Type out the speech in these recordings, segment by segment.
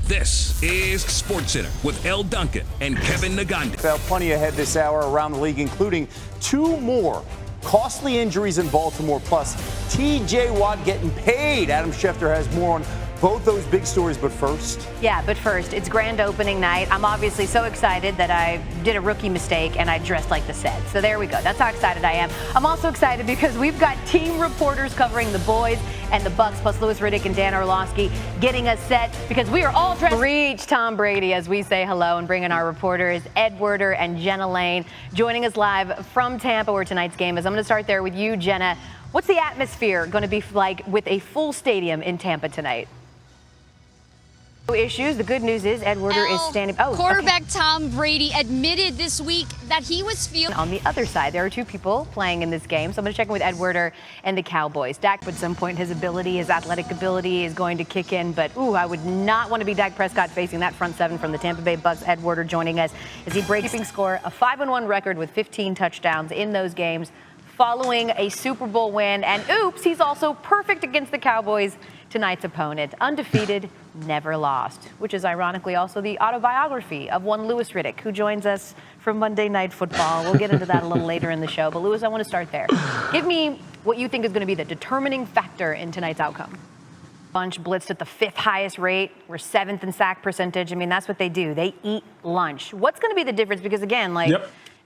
This is SportsCenter with Elle Duncan and Kevin Nagandi. Plenty ahead this hour around the league, including two more costly injuries in Baltimore, plus T.J. Watt getting paid. Adam Schefter has more on both those big stories, but first. Yeah, but first, it's grand opening night. I'm obviously so excited that I did a rookie mistake and I dressed like the set. So there we go. That's how excited I am. I'm also excited because we've got team reporters covering the boys and the Bucks, plus Louis Riddick and Dan Orlovsky getting us set because we are all dressed. Reach Tom Brady as we say hello and bring in our reporters, Ed Werder and Jenna Lane, joining us live from Tampa where tonight's game is. I'm going to start there with you, Jenna. What's the atmosphere going to be like with a full stadium in Tampa tonight? Issues. The good news is Ed Werder is standing. Quarterback Tom Brady admitted this week that he was feeling. On the other side, there are two people playing in this game, so I'm going to check in with Ed Werder and the Cowboys. Dak, at some point, his athletic ability is going to kick in, but I would not want to be Dak Prescott facing that front seven from the Tampa Bay Bucks. Ed Werder joining us as he breaks score, a 5-1 record with 15 touchdowns in those games, following a Super Bowl win, and he's also perfect against the Cowboys. Tonight's opponent, undefeated, never lost, which is ironically also the autobiography of one Louis Riddick, who joins us from Monday Night Football. We'll get into that a little later in the show. But, Louis, I want to start there. Give me what you think is going to be the determining factor in tonight's outcome. Bunch blitzed at the 5th highest rate. We're 7th in sack percentage. I mean, that's what they do. They eat lunch. What's going to be the difference? Because, again,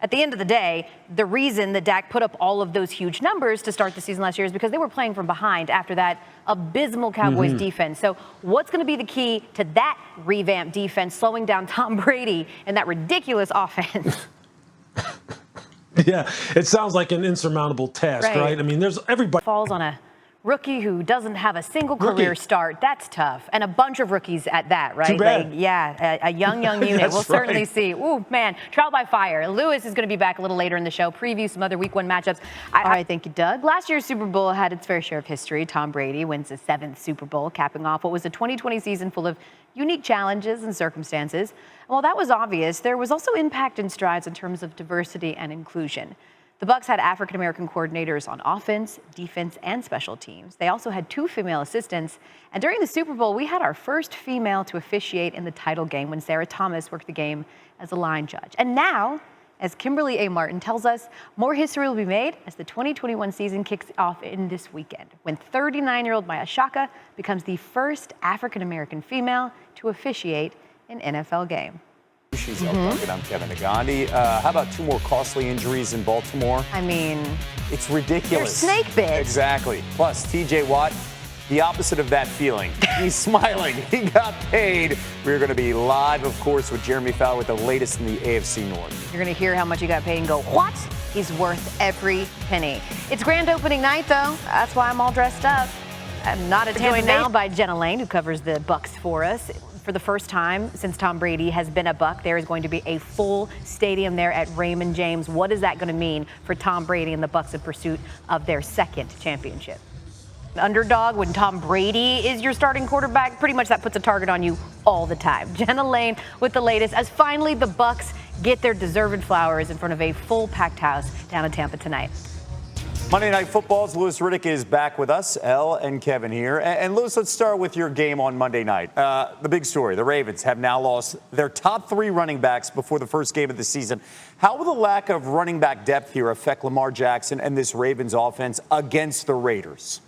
at the end of the day, the reason that Dak put up all of those huge numbers to start the season last year is because they were playing from behind after that abysmal Cowboys defense. So what's going to be the key to that revamped defense slowing down Tom Brady and that ridiculous offense? Yeah, it sounds like an insurmountable task, right? I mean, there's everybody falls on a rookie who doesn't have a single career start. That's tough. And a bunch of rookies at that, right? Too bad. A young unit. We'll certainly see. Man, trial by fire. Louis is going to be back a little later in the show, preview some other week 1 matchups. All right, thank you, Doug. Last year's Super Bowl had its fair share of history. Tom Brady wins his 7th Super Bowl, capping off what was a 2020 season full of unique challenges and circumstances. And while that was obvious, there was also impact and strides in terms of diversity and inclusion. The Bucks had African-American coordinators on offense, defense, and special teams. They also had 2 female assistants. And during the Super Bowl, we had our first female to officiate in the title game when Sarah Thomas worked the game as a line judge. And now, as Kimberly A. Martin tells us, more history will be made as the 2021 season kicks off in this weekend, when 39-year-old Maya Shaka becomes the first African-American female to officiate an NFL game. She's Elle Duncan. I'm Kevin Nagandi. How about 2 more costly injuries in Baltimore? I mean, it's ridiculous. They're snake bits. Exactly. Plus, T.J. Watt, the opposite of that feeling. He's smiling. He got paid. We're going to be live, of course, with Jeremy Fowler with the latest in the AFC North. You're going to hear how much he got paid and go, what? He's worth every penny. It's grand opening night, though. That's why I'm all dressed up. I'm not joined now by Jenna Lane, who covers the Bucks for us. For the first time since Tom Brady has been a Buck, there is going to be a full stadium there at Raymond James. What is that going to mean for Tom Brady and the Bucks in pursuit of their 2nd championship? An underdog when Tom Brady is your starting quarterback, pretty much that puts a target on you all the time. Jenna Lane with the latest as finally the Bucks get their deserved flowers in front of a full packed house down in Tampa tonight. Monday Night Football's Louis Riddick is back with us. Elle and Kevin here. And Louis, let's start with your game on Monday night. The big story, the Ravens have now lost their top 3 running backs before the first game of the season. How will the lack of running back depth here affect Lamar Jackson and this Ravens offense against the Raiders?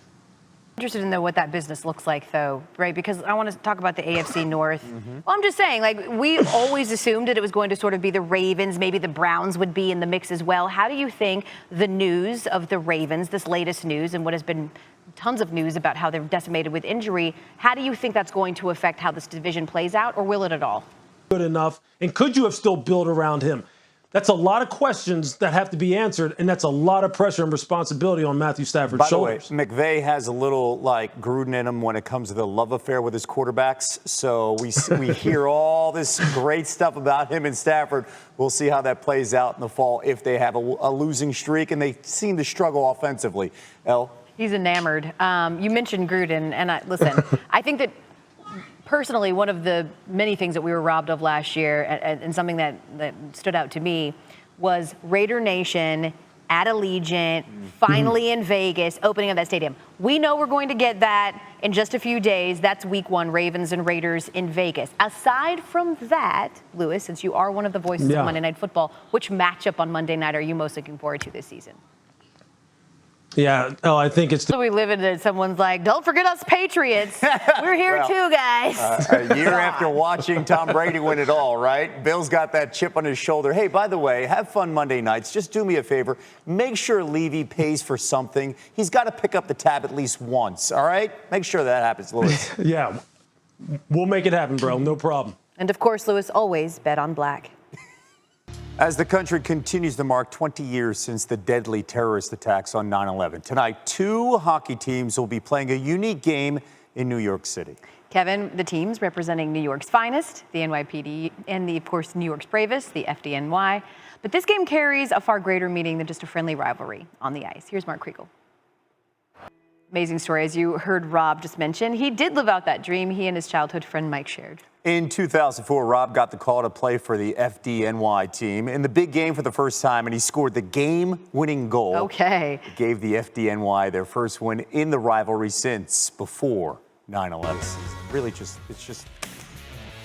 Interested to know what that business looks like, though, right? Because I want to talk about the AFC North. Well, I'm just saying, we always assumed that it was going to sort of be the Ravens. Maybe the Browns would be in the mix as well. How do you think the news of the Ravens, this latest news, and what has been tons of news about how they're decimated with injury, how do you think that's going to affect how this division plays out, or will it at all? Good enough. And could you have still built around him? That's a lot of questions that have to be answered, and that's a lot of pressure and responsibility on Matthew Stafford's shoulders. By the way, McVay has a little like Gruden in him when it comes to the love affair with his quarterbacks. So we hear all this great stuff about him and Stafford. We'll see how that plays out in the fall if they have a losing streak, and they seem to struggle offensively. Elle? He's enamored. You mentioned Gruden, and listen, I think that personally, one of the many things that we were robbed of last year, and something that stood out to me, was Raider Nation at Allegiant, finally in Vegas, opening of that stadium. We know we're going to get that in just a few days. That's week 1, Ravens and Raiders in Vegas. Aside from that, Lewis, since you are one of the voices of Monday Night Football, which matchup on Monday night are you most looking forward to this season? Yeah, I think it's So we live in it. Someone's like, don't forget us Patriots. We're here too, guys. A year after watching Tom Brady win it all, right? Bill's got that chip on his shoulder. Hey, by the way, have fun Monday nights. Just do me a favor. Make sure Levy pays for something. He's got to pick up the tab at least once, all right? Make sure that happens, Lewis. Yeah, we'll make it happen, bro. No problem. And of course, Lewis, always bet on black. As the country continues to mark 20 years since the deadly terrorist attacks on 9/11, tonight 2 hockey teams will be playing a unique game in New York City. Kevin, the teams representing New York's finest, the NYPD, and of course, New York's bravest, the FDNY. But this game carries a far greater meaning than just a friendly rivalry on the ice. Here's Mark Kriegel. Amazing story. As you heard Rob just mention, he did live out that dream he and his childhood friend Mike shared. In 2004, Rob got the call to play for the FDNY team in the big game for the first time, and he scored the game-winning goal. Okay. It gave the FDNY their first win in the rivalry since before 9/11. Really it's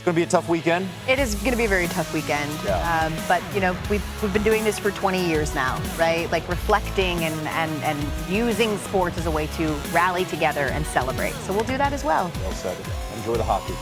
going to be a tough weekend. It is going to be a very tough weekend. Yeah. But, you know, we've been doing this for 20 years now, right? Like reflecting and using sports as a way to rally together and celebrate. So we'll do that as well. Well said. Enjoy the hockey.